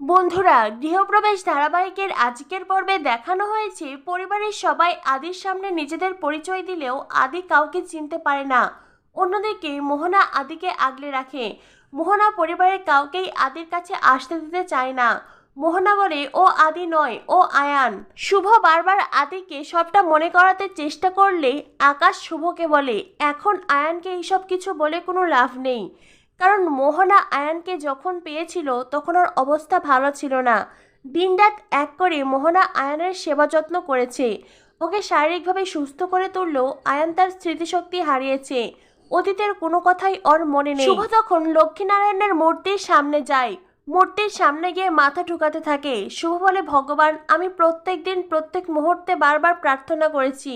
বন্ধুরা, গৃহপ্রবেশ ধারাবাহিকের আজকের পর্বে দেখানো হয়েছে পরিবারের সবাই আদির সামনে নিজেদের পরিচয় দিলেও আদি কাউকে চিনতে পারে না। অন্যদিকে মোহনা আদিকে আগলে রাখে। মোহনা পরিবারের কাউকেই আদির কাছে আসতে দিতে চায় না। মোহনা বলে ও আদি নয়, ও আয়ান। শুভ বারবার আদিকে সবটা মনে করাতে চেষ্টা করলে আকাশ শুভকে বলে এখন আয়ানকে এইসব কিছু বলে কোনো লাভ নেই, কারণ মোহনা আয়ানকে যখন পেয়েছিল তখন ওর অবস্থা ভালো ছিল না। দিনরাত এক করে মোহনা আয়ানের সেবা যত্ন করেছে, ওকে শারীরিকভাবে সুস্থ করে তুললেও আয়ান তার স্মৃতিশক্তি হারিয়েছে। অতীতের কোনো কথাই ওর মনে নেই। শুভ তখন লক্ষ্মীনারায়ণের মূর্তির সামনে যায়, মূর্তির সামনে গিয়ে মাথা ঠুকাতে থাকে। শুভ বলে ভগবান, আমি প্রত্যেক দিন প্রত্যেক মুহূর্তে বারবার প্রার্থনা করেছি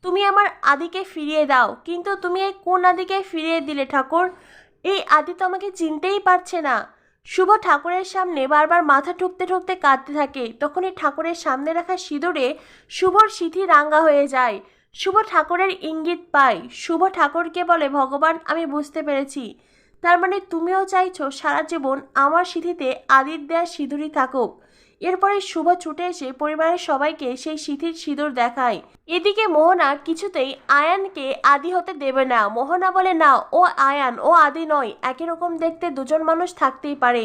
তুমি আমার আদিকে ফিরিয়ে দাও, কিন্তু তুমি এই কোন আদিকে ফিরিয়ে দিলে ঠাকুর? এই আদি তো আমাকে চিনতেই পারছে না। শুভ ঠাকুরের সামনে বারবার মাথা ঠুকতে ঠুকতে কাঁদতে থাকে। তখনই ঠাকুরের সামনে রাখা সিঁদুরে শুভর সিঁথি রাঙা হয়ে যায়। শুভ ঠাকুরের ইঙ্গিত পায়। শুভ ঠাকুরকে বলে ভগবান, আমি বুঝতে পেরেছি, তার মানে তুমিও চাইছো সারা জীবন আমার সিঁথিতে আদির দেয়া সিঁদুরই থাকুক। এরপরে শুভ ছুটে এসে পরিবারের সবাইকে সেই সিঁথির সিঁদুর দেখায়। এদিকে মোহনা কিছুতেই আয়ানকে আদি হতে দেবে না। মোহনা বলে না, ও আয়ান, ও আদি নয়, একই রকম দেখতে দুজন মানুষ থাকতেই পারে।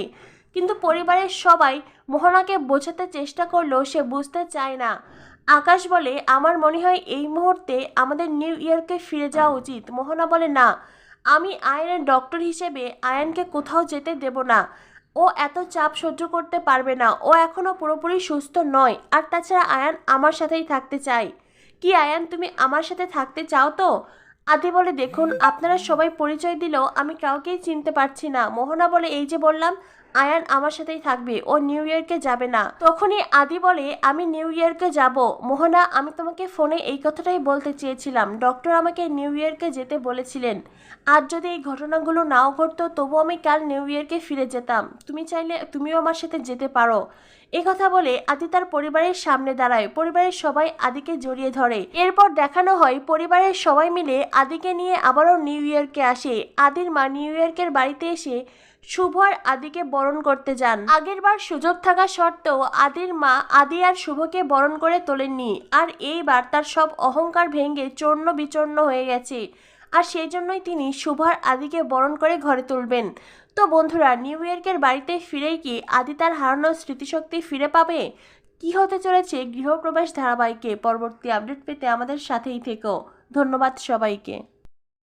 কিন্তু পরিবারের সবাই মোহনাকে বোঝাতে চেষ্টা করলেও সে বুঝতে চায় না। আকাশ বলে আমার মনে হয় এই মুহূর্তে আমাদের নিউ ইয়র্কে ফিরে যাওয়া উচিত। মোহনা বলে না, আমি আয়ানের ডক্টর হিসেবে আয়ানকে কোথাও যেতে দেব না। ও এত চাপ সহ্য করতে পারবে না, ও এখনো পুরোপুরি সুস্থ নয়। আর তাছাড়া আয়ান আমার সাথেই থাকতে চায়। কি আয়ান, তুমি আমার সাথে থাকতে চাও তো? আদি বলে দেখুন, আপনারা সবাই পরিচয় দিলেও আমি কাউকেই চিনতে পারছি না। মোহনা বলে এই যে বললাম, আয়ান আমার সাথেই থাকবে, ও নিউ ইয়র্কে যাবে না। তখনই আদি বলে আমি নিউ ইয়র্কে যাব। মোহনা, আমি তোমাকে ফোনে এই কথাটাই বলতে চেয়েছিলাম, ডক্টর আমাকে নিউ ইয়র্কে যেতে বলেছিলেন। আর যদি এই ঘটনাগুলো নাও ঘটতো তবু আমি কাল নিউ ইয়র্কে ফিরে যেতাম। তুমি চাইলে তুমিও আমার সাথে যেতে পারো। এ কথা বলে আদি তার পরিবারের সামনে দাঁড়ায়। পরিবারের সবাই আদিকে জড়িয়ে ধরে। এরপর দেখানো হয় পরিবারের সবাই মিলে আদিকে নিয়ে আবারও নিউ ইয়র্কে আসে। আদির মা নিউ ইয়র্কের বাড়িতে এসে শুভ আর আদিকে বরণ করতে যান। আগেরবার সুযোগ থাকা সত্ত্বেও আদির মা আদি আর শুভকে বরণ করে তোলেননি। আর এইবার তার সব অহংকার ভেঙে চূর্ণ বিচূর্ণ হয়ে গেছে। আর সেই জন্যই তিনি শুভ আর আদিকে বরণ করে ঘরে তুলবেন। তো বন্ধুরা, নিউ ইয়র্কের বাড়িতে ফিরেই কি আদি তার হারানো স্মৃতিশক্তি ফিরে পাবে? কি হতে চলেছে গৃহপ্রবেশ ধারাবাহিকে? পরবর্তী আপডেট পেতে আমাদের সাথেই থেকো। ধন্যবাদ সবাইকে।